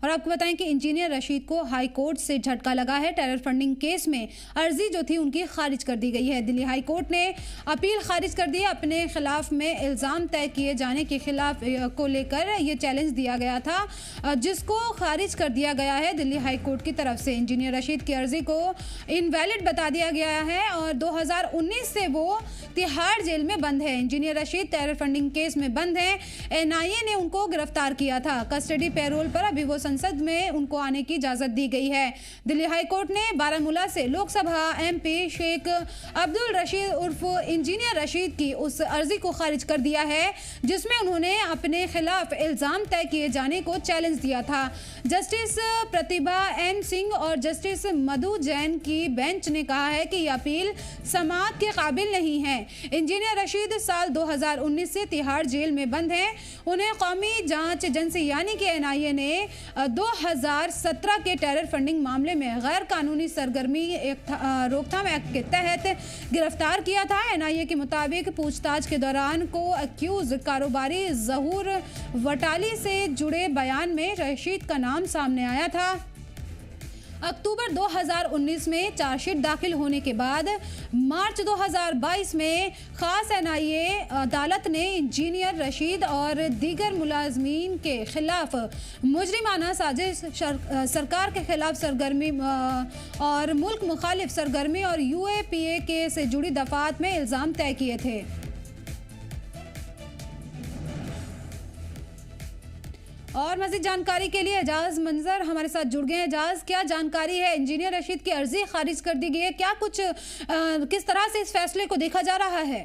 और आपको बताएं कि इंजीनियर रशीद को हाई कोर्ट से झटका लगा है। टेरर फंडिंग केस में अर्जी जो थी उनकी खारिज कर दी गई है। दिल्ली हाई कोर्ट ने अपील खारिज कर दी। अपने खिलाफ में इल्ज़ाम तय किए जाने के खिलाफ को लेकर ये चैलेंज दिया गया था, जिसको खारिज कर दिया गया है दिल्ली हाई कोर्ट की तरफ से। इंजीनियर रशीद की अर्जी को इनवैलिड बता दिया गया है और 2019 से वो तिहाड़ जेल में बंद है। Engineer Rashid terror funding case में बंद है। एनआईए ने उनको गिरफ्तार किया था। कस्टडी पैरोल पर अभी वो संसद में उनको आने की इजाजत दी गई है। दिल्ली हाई कोर्ट ने बारामूला से लोकसभा एमपी शेख अब्दुल रशीद उर्फ इंजीनियर रशीद की उस अर्जी को खारिज कर दिया है, जिसमें उन्होंने अपने खिलाफ इल्जाम तय किए जाने को चैलेंज दिया था। जस्टिस प्रतिभा एम सिंह और जस्टिस मधु जैन की बेंच ने कहा है कि यह अपील समाअत के काबिल नहीं है। इंजीनियर रशीद साल 2019 से तिहाड़ जेल में बंद हैं। उन्हें कौमी जांच एजेंसी यानी कि एनआईए ने 2017 के टेरर फंडिंग मामले में गैर कानूनी सरगर्मी रोकथाम एक्ट के तहत गिरफ्तार किया था। एनआईए के मुताबिक पूछताछ के दौरान को एक्यूज कारोबारी जहूर वटाली से जुड़े बयान में रशीद का नाम सामने आया था। अक्टूबर 2019 में चार्जशीट दाखिल होने के बाद मार्च 2022 में खास एनआईए अदालत ने इंजीनियर रशीद और दीगर मुलाजमीन के खिलाफ मुजरिमाना साजिश, सरकार के खिलाफ सरगर्मी और मुल्क मुखालिफ सरगर्मी और यूएपीए के से जुड़ी दफात में इल्ज़ाम तय किए थे। और मज़ीद जानकारी के लिए एजाज मंजर हमारे साथ जुड़ गए हैं। एजाज, क्या जानकारी है? इंजीनियर रशीद की अर्जी खारिज कर दी गई है, क्या कुछ किस तरह से इस फैसले को देखा जा रहा है?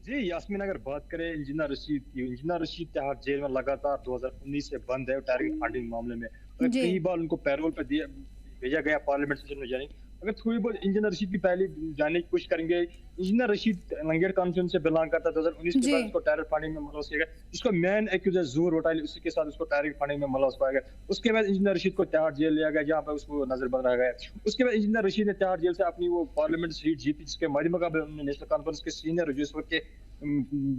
जी यास्मीन, अगर बात करें इंजीनियर रशीद की, इंजीनियर रशीद तिहाड़ जेल में लगातार 2019 से बंद है टेरर फंडिंग मामले में। कई बार उनको पैरोल पर भेजा गया पार्लियामेंट सेशन में जाने। अगर थोड़ी बहुत इंजीनियर रशीद की पहले जाने की कोशिश करेंगे। इंजीनियर रशीद लंगेट कॉन्फ्रेंस से बिलोंग करता है। 2019 के बाद उसको टेरर फंडिंग में मुलवस किया गया, जिसको मेन एक्यूज है ज़हूर वटाली, उसी के साथ उसको टेरर फंडिंग में मुलवस पाया गया। उसके बाद इंजीनियर रशीद को तिहाड़ जेल लिया गया, जहाँ पर उसको नजरबंद रखा गया। उसके बाद इंजीनियर रशीद ने तिहाड़ जेल से अपनी वो पार्लियामेंट सीट जीती, जिसके मद्दे मुकाबले उन्होंने नेशनल कॉन्फ्रेंस के सीनियर जिस वक्त के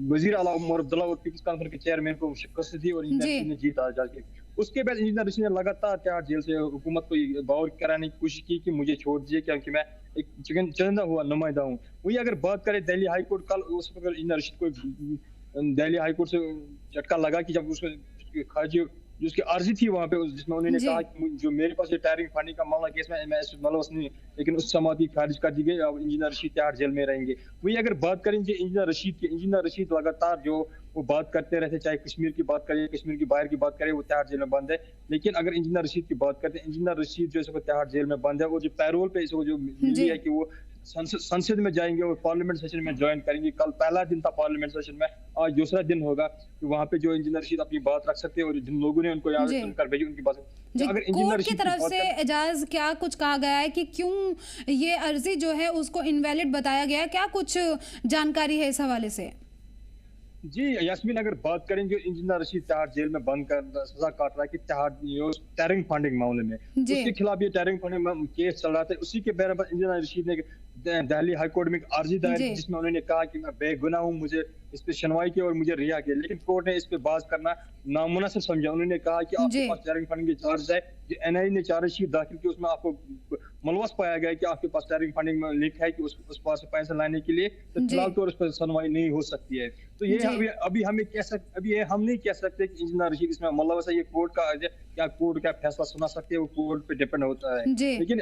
वजीर आला उमर अब्दुल्ला और पीपल्स कॉन्फ्रेंस के चेयरमैन को शिकस्त दी और इंजीनियर ने जीत हासिल की। उसके बाद इंजीनियर रशीद ने लगातार तिहाड़ जेल से हुकूमत को बावर कराने की कोशिश की कि मुझे छोड़ दीजिए, क्योंकि मैं एक चुनिंदा हुआ नुमाइंदा हूँ। वही अगर बात करें दिल्ली हाई कोर्ट, कल उस वक्त इंजीनियर रशीद को दिल्ली हाई कोर्ट से झटका लगा कि जब उसमें खारिज जो उसकी अर्जी थी वहाँ पे, जिसमें उन्होंने कहा कि जो मेरे पास ये टेरर फंडिंग का मामला केस में मैं इसमें मुलवस नहीं, लेकिन उस समाअत की खारिज कर दी गई। अब इंजीनियर रशीद तिहाड़ जेल में रहेंगे। वही अगर बात करें इंजीनियर रशीद की, इंजीनियर रशीद लगातार जो वो बात करते रहते, चाहे कश्मीर की बात करें, कश्मीर की बाहर की बात करें, वो तिहाड़ जेल में बंद है। लेकिन अगर इंजीनियर रशीद की बात करते हैं, इंजीनियर रशीद जो है तिहाड़ जेल में बंद है। वो जो पैरोल पे इसको जो मिली है कि वो संसद में जाएंगे और पार्लियामेंट सेशन में ज्वाइन करेंगे। कल पहला दिन था पार्लियामेंट सेशन में, आज दूसरा दिन होगा कि वहाँ पे जो इंजीनियर रशीद अपनी बात रख सकते हैं और जिन लोगों ने उनको यहाँ सुनकर भेजी उनकी बात। अगर कोर्ट की तरफ से एजाज क्या कुछ कहा गया है कि क्यों ये अर्जी जो है उसको इनवैलिड बताया गया है, क्या कुछ जानकारी है इस हवाले से? जी यास्मीन, अगर बात करें जो इंजीनियर रशीद तिहाड़ जेल में बंद कर सजा काट रहा है कि टेररिंग फंडिंग मामले में उसके खिलाफ ये टेररिंग फंडिंग केस चल रहा था, उसी के बराबर इंजीनियर रशीद ने दिल्ली हाई कोर्ट में एक अर्जी दायर की, जिसमें उन्होंने कहा कि मैं बेगुनाह हूँ, मुझे इस पे सुनवाई की और मुझे रिहा किया। लेकिन कोर्ट ने इस पे बात करना नामुनासिब समझा। उन्होंने कहा कि आपके पास टेररिंग फंडिंग के चार्ज है, जो एनआईए ने चार्जशीट दाखिल की उसमें आपको मुलवस पाया गया कि आपके पास टेररिंग फंडिंग में लिंक है कि उस पास से पैसा लाने के लिए तो फिलहाल तो उस पर सुनवाई नहीं हो सकती है। तो ये अभी हम नहीं कह सकते कि इंजीनियर रशीद इसमें मुलवस है। ये कोर्ट का क्या कोर्ट का फैसला सुना सकते हैं, वो कोर्ट पे डिपेंड होता है। लेकिन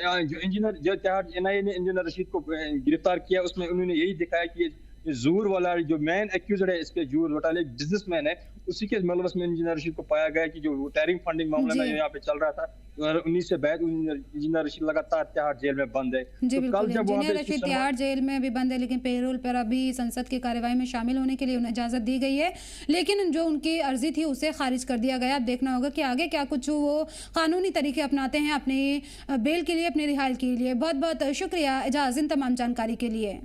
जो तिहाड़ एनआईए ने इंजीनियर रशीद को गिरफ्तार किया, उसमें उन्होंने यही दिखाया कि ज़हूर वाला जो मेन एक्यूज्ड है इसके, ज़हूर वटाली एक बिजनेसमैन है, उसी के मुलवस में इंजीनियर रशीद को पाया गया कि जो टेररिंग फंडिंग मामला में यहाँ पे चल रहा था 2019 से बाद इंजीनियर रशीद लगातार तिहाड़ जेल में बंद है। जी बिल्कुल, इंजीनियर रशीद तिहाड़ जेल में भी बंद है, लेकिन पेरोल पर अभी संसद की कार्यवाही में शामिल होने के लिए उन्हें इजाजत दी गई है। लेकिन जो उनकी अर्जी थी उसे खारिज कर दिया गया। अब देखना होगा कि आगे क्या कुछ वो कानूनी तरीके अपनाते हैं अपनी बेल के लिए, अपनी रिहाई के लिए। बहुत बहुत शुक्रिया एजाज इन तमाम जानकारी के लिए।